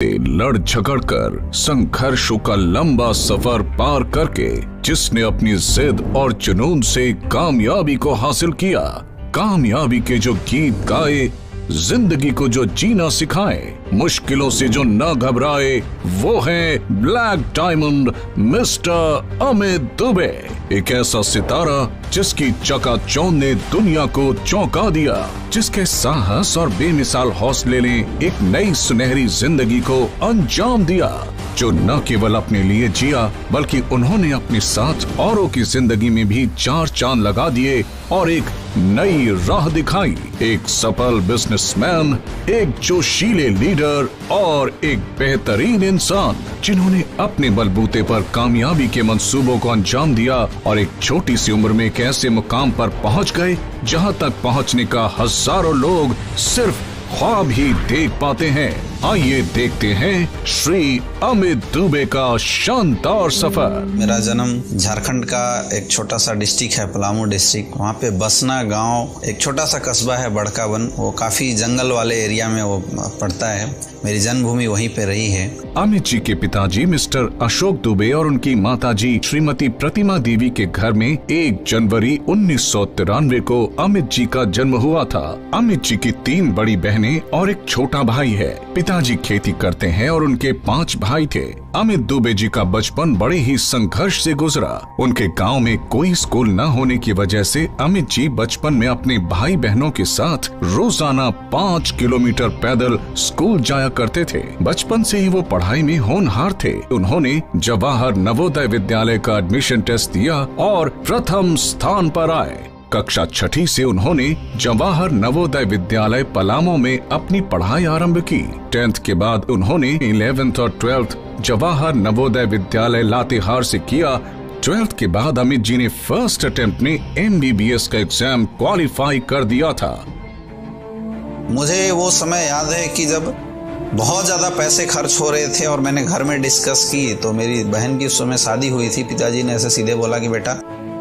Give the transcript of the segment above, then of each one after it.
लड़ झगड़ कर संघर्षों का लंबा सफर पार करके जिसने अपनी जिद और जुनून से कामयाबी को हासिल किया, कामयाबी के जो गीत गाए, जिंदगी को जो जीना सिखाए, मुश्किलों से जो न घबराए, वो है black diamond mister Amit Dubey. एक ऐसा सितारा जिसकी चकाचौंध ने दुनिया को चौंका दिया, जिसके साहस और बेमिसाल हौसले ने एक नई सुनहरी जिंदगी को अंजाम दिया, जो न केवल अपने लिए जिया बल्कि उन्होंने अपने साथ औरों की जिंदगी में भी चार चांद लगा दिए और एक नई राह दिखाई। एक सफल बिजनेसमैन, एक जोशीले लीडर और एक बेहतरीन इंसान जिन्होंने अपने बलबूते पर कामयाबी के मंसूबों को अंजाम दिया और एक छोटी सी उम्र में एक ऐसे मुकाम पर पहुंच गए जहां तक पहुंचने का हजारों लोग सिर्फ ख्वाब ही देख पाते हैं। आइए देखते हैं श्री अमित दुबे का शानदार सफर। मेरा जन्म झारखंड का एक छोटा सा डिस्ट्रिक्ट है, पलामू डिस्ट्रिक्ट। वहाँ पे बसना गांव एक छोटा सा कस्बा है, बड़कावन। वो काफी जंगल वाले एरिया में वो पड़ता है। मेरी जन्मभूमि वहीं पे रही है। अमित जी के पिताजी मिस्टर अशोक दुबे और उनकी माताजी श्रीमती प्रतिमा देवी के घर में 1 जनवरी 1993 को अमित जी का जन्म हुआ था। अमित जी की 3 बड़ी बहनें और एक छोटा भाई है। पिताजी खेती करते हैं और उनके 5 भाई थे। अमित दुबे जी का बचपन बड़े ही संघर्ष से गुजरा। उनके गांव में कोई स्कूल न होने की वजह से अमित जी बचपन में अपने भाई बहनों के साथ रोजाना 5 किलोमीटर पैदल स्कूल जाया करते थे। बचपन से ही वो पढ़ाई में होनहार थे। उन्होंने जवाहर नवोदय विद्यालय का एडमिशन टेस्ट दिया और प्रथम स्थान पर आए। कक्षा 6ठी से उन्होंने जवाहर नवोदय विद्यालय पलामू में अपनी पढ़ाई आरंभ की। 10th के बाद उन्होंने 11th और 12th जवाहर नवोदय विद्यालय लातेहार से किया। 12th के बाद अमित जी ने फर्स्ट अटेम्प्ट में MBBS का एग्जाम क्वालिफाई कर दिया था। मुझे वो समय याद है कि जब बहुत ज्यादा पैसे खर्च हो रहे थे और मैंने घर में डिस्कस की तो मेरी बहन की उस समय शादी हुई थी। पिताजी ने ऐसे सीधे बोला कि बेटा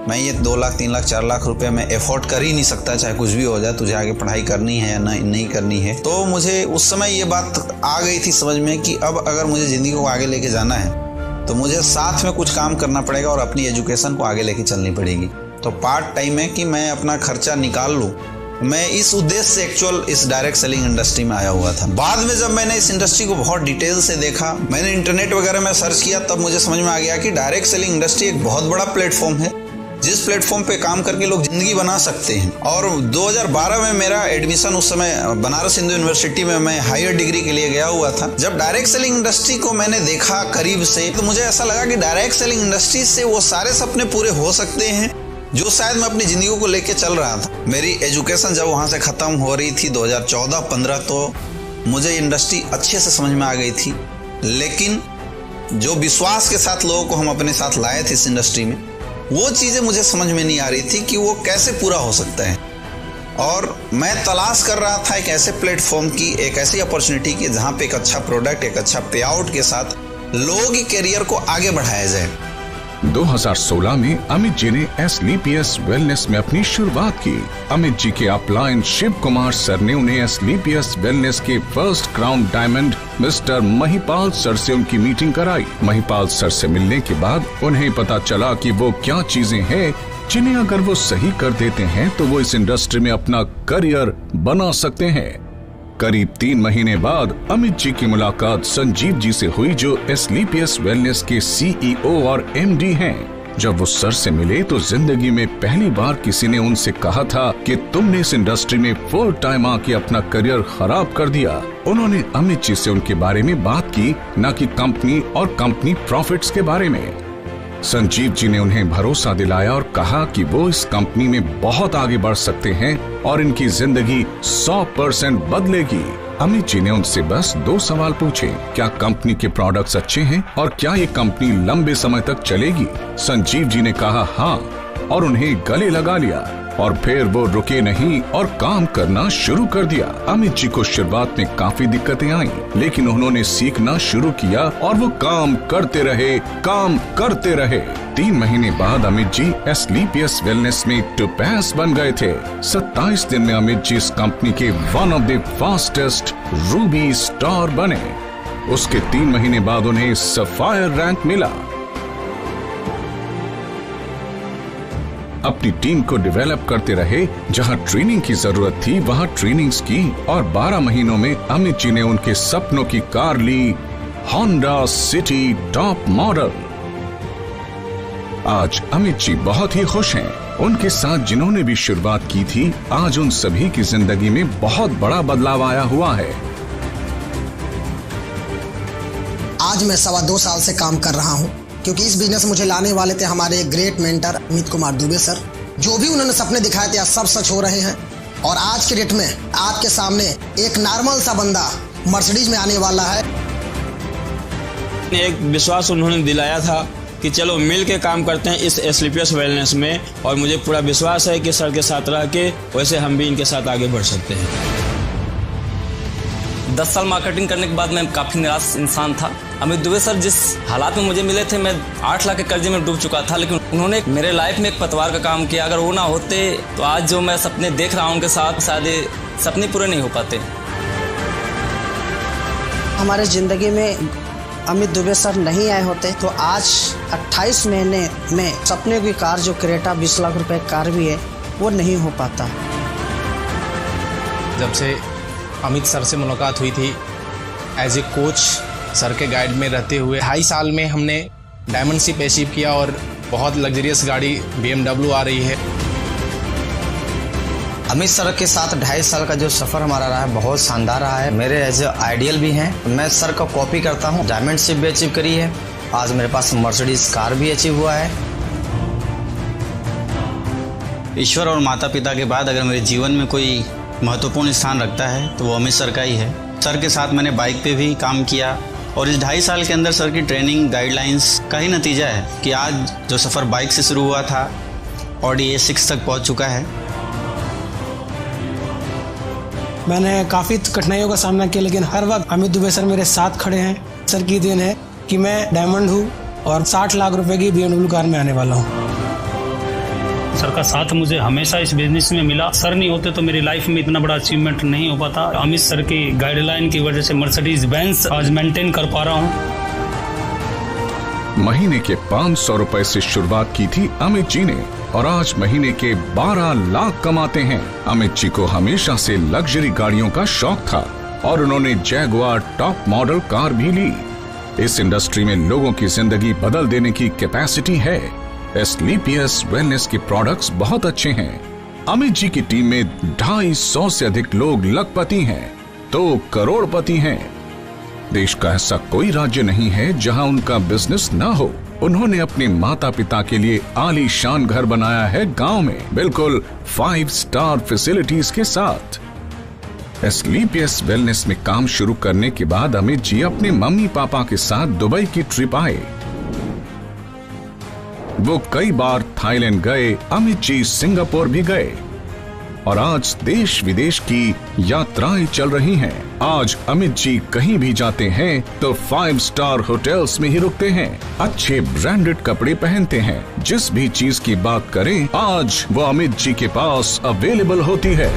मैं ये 2 लाख 3 लाख 4 लाख रुपए में एफोर्ड कर ही नहीं सकता, चाहे कुछ भी हो जाए, तुझे आगे पढ़ाई करनी है या नहीं करनी है। तो मुझे उस समय ये बात आ गई थी समझ में कि अब अगर मुझे जिंदगी को आगे लेके जाना है तो मुझे साथ में कुछ काम करना पड़ेगा और अपनी एजुकेशन को आगे लेके चलनी पड़ेगी। तो पार्ट टाइम है कि मैं अपना खर्चा निकाल लूँ। मैं इस उद्देश्य से एक्चुअल इस डायरेक्ट सेलिंग इंडस्ट्री में आया हुआ था। बाद में जब मैंने इस इंडस्ट्री को बहुत डिटेल से देखा, मैंने इंटरनेट वगैरह में सर्च किया, तब मुझे समझ में आ गया कि डायरेक्ट सेलिंग इंडस्ट्री एक बहुत बड़ा प्लेटफॉर्म है जिस प्लेटफॉर्म पे काम करके लोग जिंदगी बना सकते हैं। और 2012 में मेरा एडमिशन, उस समय बनारस हिंदू यूनिवर्सिटी में मैं हायर डिग्री के लिए गया हुआ था। जब डायरेक्ट सेलिंग इंडस्ट्री को मैंने देखा करीब से तो मुझे ऐसा लगा कि डायरेक्ट सेलिंग इंडस्ट्री से वो सारे सपने पूरे हो सकते हैं जो शायद मैं अपनी जिंदगी को लेके चल रहा था। मेरी एजुकेशन जब वहां से खत्म हो रही थी 2014-15, तो मुझे इंडस्ट्री अच्छे से समझ में आ गई थी। लेकिन जो विश्वास के साथ लोगों को हम अपने साथ लाए थे इस इंडस्ट्री में, वो चीजें मुझे समझ में नहीं आ रही थी कि वो कैसे पूरा हो सकता है। और मैं तलाश कर रहा था एक ऐसे प्लेटफॉर्म की, एक ऐसी अपॉर्चुनिटी की जहां पे एक अच्छा प्रोडक्ट, एक अच्छा पे आउट के साथ लोगों की करियर को आगे बढ़ाया जाए। 2016 में अमित जी ने SLPS वेलनेस में अपनी शुरुआत की। अमित जी के अपलाइन शिव कुमार सर ने उन्हें SLPS वेलनेस के first crown diamond mister Mahipal sir से उनकी मीटिंग कराई। महिपाल सर से मिलने के बाद उन्हें पता चला कि वो क्या चीजें हैं जिन्हें अगर वो सही कर देते हैं तो वो इस इंडस्ट्री में अपना करियर बना सकते हैं। करीब 3 महीने बाद अमित जी की मुलाकात संजीव जी से हुई, जो SLPS वेलनेस के CEO और MD हैं। जब वो सर से मिले तो जिंदगी में पहली बार किसी ने उनसे कहा था कि तुमने इस इंडस्ट्री में फुल टाइम आके अपना करियर खराब कर दिया। उन्होंने अमित जी से उनके बारे में बात की, न कि कंपनी और कंपनी प्रॉफिट्स के बारे में। संजीव जी ने उन्हें भरोसा दिलाया और कहा कि वो इस कंपनी में बहुत आगे बढ़ सकते हैं और इनकी जिंदगी 100% बदलेगी। अमित जी ने उनसे बस 2 सवाल पूछे, क्या कंपनी के प्रोडक्ट्स अच्छे हैं और क्या ये कंपनी लंबे समय तक चलेगी। संजीव जी ने कहा हाँ और उन्हें गले लगा लिया और फिर वो रुके नहीं और काम करना शुरू कर दिया। अमित जी को शुरुआत में काफी दिक्कतें आई, लेकिन उन्होंने सीखना शुरू किया और वो काम करते रहे। 3 महीने बाद अमित जी SLPS वेलनेस में टोपैज बन गए थे। 27 दिन में अमित जी इस कंपनी के one of the fastest Ruby star बने। उसके 3 महीने बाद उन्हें सफायर रैंक मिला। अपनी टीम को डेवलप करते रहे, जहां ट्रेनिंग की जरूरत थी वहां ट्रेनिंग्स की, और 12 महीनों में अमित जी ने उनके सपनों की कार ली, होंडा सिटी टॉप मॉडल। आज अमित जी बहुत ही खुश हैं। उनके साथ जिन्होंने भी शुरुआत की थी, आज उन सभी की जिंदगी में बहुत बड़ा बदलाव आया हुआ है। आज मैं 2.25 साल से काम कर रहा हूं, क्योंकि इस बिजनेस मुझे लाने वाले थे हमारे great mentor Amit Kumar Dubey sir. जो भी उन्होंने सपने दिखाए थे आज सब सच हो रहे हैं, और आज के डेट में आपके सामने एक नॉर्मल सा बंदा मर्सिडीज में आने वाला है। एक विश्वास उन्होंने दिलाया था कि चलो मिल के काम करते हैं इस SLPS वेलनेस में, और मुझे पूरा विश्वास है कि सर के साथ रह के वैसे हम भी इनके साथ आगे बढ़ सकते हैं। 10 साल मार्केटिंग करने के बाद मैं काफ़ी निराश इंसान था। अमित दुबे सर जिस हालात में मुझे मिले थे, मैं 8 लाख के कर्जे में डूब चुका था, लेकिन उन्होंने मेरे लाइफ में एक पतवार का काम किया। अगर वो ना होते तो आज जो मैं सपने देख रहा हूँ उनके साथ, शायद सपने पूरे नहीं हो पाते। हमारे ज़िंदगी में अमित दुबे सर नहीं आए होते तो आज 28 महीने में सपने की कार जो क्रेटा 20 लाख रुपए कार भी है वो नहीं हो पाता। जब से अमित सर से मुलाकात हुई थी एज ए कोच, सर के गाइड में रहते हुए 2.5 साल में हमने डायमंड शिप अचीव किया, और बहुत लग्जरियस गाड़ी BMW आ रही है। अमित सर के साथ 2.5 साल का जो सफ़र हमारा रहा है बहुत शानदार रहा है। मेरे एज आइडियल भी हैं। मैं सर का कॉपी करता हूं। डायमंड शिप भी अचीव करी है, आज मेरे पास मर्सिडीज कार भी अचीव हुआ है। ईश्वर और माता पिता के बाद अगर मेरे जीवन में कोई महत्वपूर्ण स्थान रखता है तो वो अमित सर का ही है। सर के साथ मैंने बाइक पे भी काम किया, और इस 2.5 साल के अंदर सर की ट्रेनिंग गाइडलाइंस का ही नतीजा है कि आज जो सफ़र बाइक से शुरू हुआ था ऑडी A6 तक पहुंच चुका है। मैंने काफ़ी कठिनाइयों का सामना किया, लेकिन हर वक्त अमित दुबे सर मेरे साथ खड़े हैं। सर की देन है कि मैं डायमंड हूँ और 60 लाख रुपए की BMW कार में आने वाला हूँ। सर का साथ मुझे हमेशा इस बिजनेस में मिला। सर नहीं होते तो मेरी लाइफ में इतना बड़ा अचीवमेंट नहीं हो पाता। अमित सर की गाइडलाइन की वजह से मर्सिडीज बेंज आज मेंटेन कर पा रहा हूँ। महीने के 500 रुपए से शुरुआत की थी अमित जी ने, और आज महीने के 12 लाख कमाते हैं। अमित जी को हमेशा से लग्जरी गाड़ियों का शौक था, और उन्होंने जैगुआर टॉप मॉडल कार भी ली। इस इंडस्ट्री में लोगों की जिंदगी बदल देने की कैपेसिटी है। SLPS वेलनेस के प्रोडक्ट्स बहुत अच्छे हैं। अमित जी की टीम में 250 से अधिक लोग लखपति हैं तो करोड़पति हैं। देश का ऐसा कोई राज्य नहीं है जहां उनका बिजनेस ना हो। उन्होंने अपने माता पिता के लिए आलीशान घर बनाया है गांव में, बिल्कुल 5 स्टार फैसिलिटीज के साथ। SLPS वेलनेस में काम शुरू करने के बाद अमित जी अपने मम्मी पापा के साथ दुबई की ट्रिप आए। वो कई बार थाईलैंड गए, अमित जी सिंगापुर भी गए, और आज देश विदेश की यात्राएं चल रही हैं। आज अमित जी कहीं भी जाते हैं तो 5 स्टार होटल्स में ही रुकते हैं, अच्छे ब्रांडेड कपड़े पहनते हैं। जिस भी चीज की बात करें आज वो अमित जी के पास अवेलेबल होती है।